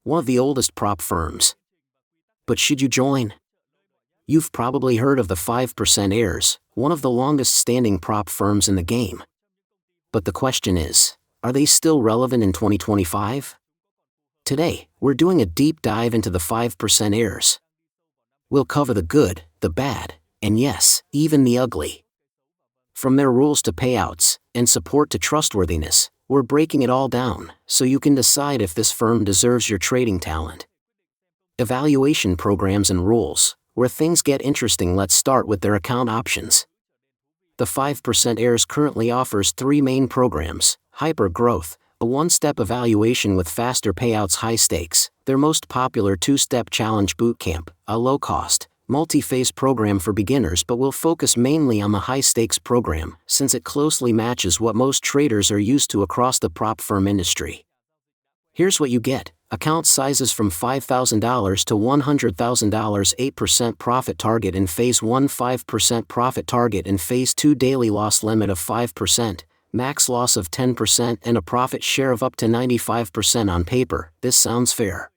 one of the oldest prop firms. But should you join? You've probably heard of the 5% heirs, one of the longest standing prop firms in the game. But the question is, are they still relevant in 2025? Today, we're doing a deep dive into the 5% heirs. We'll cover the good, the bad, and yes, even the ugly. From their rules to payouts, and support to trustworthiness, we're breaking it all down, so you can decide if this firm deserves your trading talent. Evaluation programs and rules. Where things get interesting, let's start with their account options. The 5% heirs currently offers 3 main programs: Hyper Growth, a 1-step evaluation with faster payouts, high stakes; their most popular 2-step challenge Bootcamp, a low-cost, multi-phase program for beginners but will focus mainly on the high-stakes program, since it closely matches what most traders are used to across the prop firm industry. Here's what you get. Account sizes from $5,000 to $100,000, 8% profit target in Phase 1, 5% profit target in Phase 2, daily loss limit of 5%, max loss of 10%, and a profit share of up to 95%. On paper, this sounds fair.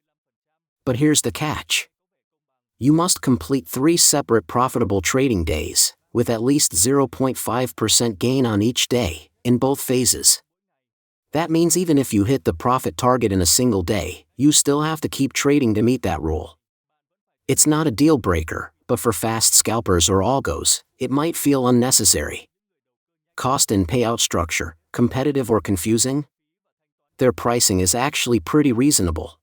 But here's the catch. You must complete 3 separate profitable trading days, with at least 0.5% gain on each day, in both phases. That means even if you hit the profit target in a single day, you still have to keep trading to meet that rule. It's not a deal breaker, but for fast scalpers or algos, it might feel unnecessary. Cost and payout structure, competitive or confusing? Their pricing is actually pretty reasonable.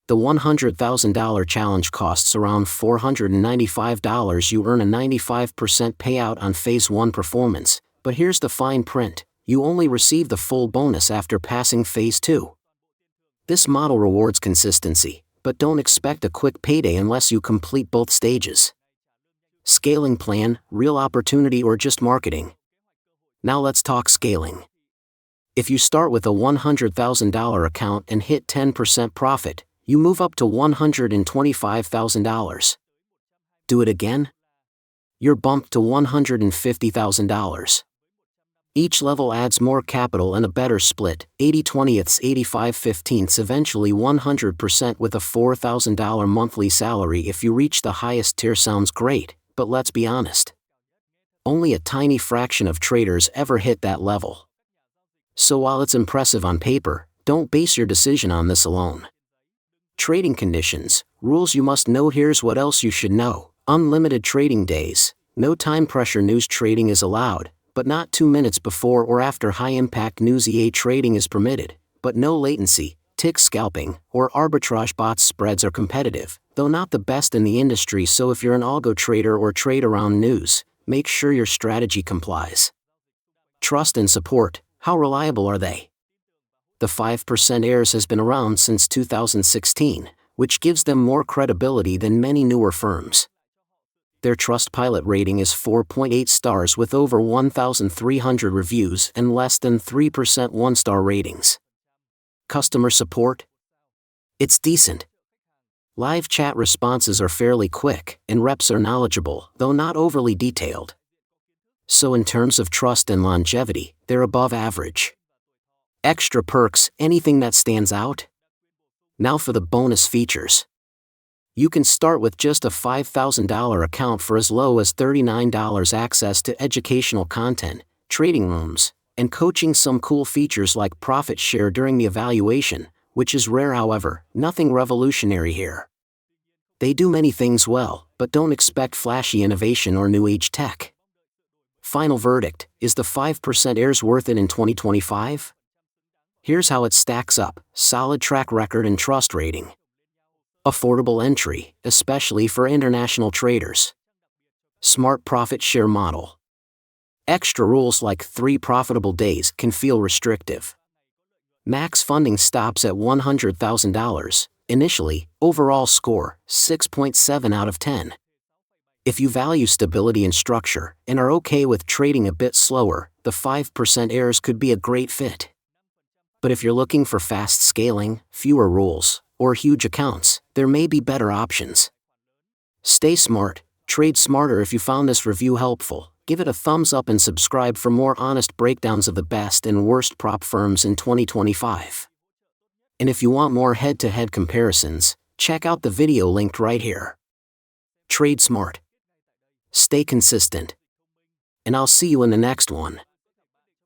The $100,000 challenge costs around $495. You earn a 95% payout on Phase 1 performance, but here's the fine print. You only receive the full bonus after passing Phase 2. This model rewards consistency, but don't expect a quick payday unless you complete both stages. Scaling plan, real opportunity or just marketing? Now let's talk scaling. If you start with a $100,000 account and hit 10% profit, you move up to $125,000. Do it again? You're bumped to $150,000. Each level adds more capital and a better split, 80/20ths, 85/15ths, eventually 100% with a $4,000 monthly salary. If you reach the highest tier, sounds great, but let's be honest. Only a tiny fraction of traders ever hit that level. So while it's impressive on paper, don't base your decision on this alone. Trading conditions, rules you must know. Here's what else you should know. Unlimited trading days, no time pressure. News trading is allowed, but not 2 minutes before or after high-impact news. EA trading is permitted, but no latency. Tick scalping, or arbitrage bots. Spreads are competitive, though not the best in the industry, so if you're an algo trader or trade around news, make sure your strategy complies. Trust and support, how reliable are they? The 5% heirs has been around since 2016, which gives them more credibility than many newer firms. Their Trustpilot rating is 4.8 stars with over 1,300 reviews and less than 3% 1-star ratings. Customer support? It's decent. Live chat responses are fairly quick, and reps are knowledgeable, though not overly detailed. So in terms of trust and longevity, they're above average. Extra perks, anything that stands out? Now for the bonus features. You can start with just a $5,000 account for as low as $39. Access to educational content, trading rooms, and coaching. Some cool features like profit share during the evaluation, which is rare. However, nothing revolutionary here. They do many things well, but don't expect flashy innovation or new age tech. Final verdict, is the 5% heirs worth it in 2025? Here's how it stacks up: solid track record and trust rating. Affordable entry, especially for international traders. Smart profit share model. Extra rules like 3 profitable days can feel restrictive. Max funding stops at $100,000. Initially, overall score, 6.7 out of 10. If you value stability and structure, and are okay with trading a bit slower, the 5% heirs could be a great fit. But if you're looking for fast scaling, fewer rules, or huge accounts, there may be better options. Stay smart, trade smarter. If you found this review helpful, give it a thumbs up and subscribe for more honest breakdowns of the best and worst prop firms in 2025. And if you want more head-to-head comparisons, check out the video linked right here. Trade smart. Stay consistent. And I'll see you in the next one.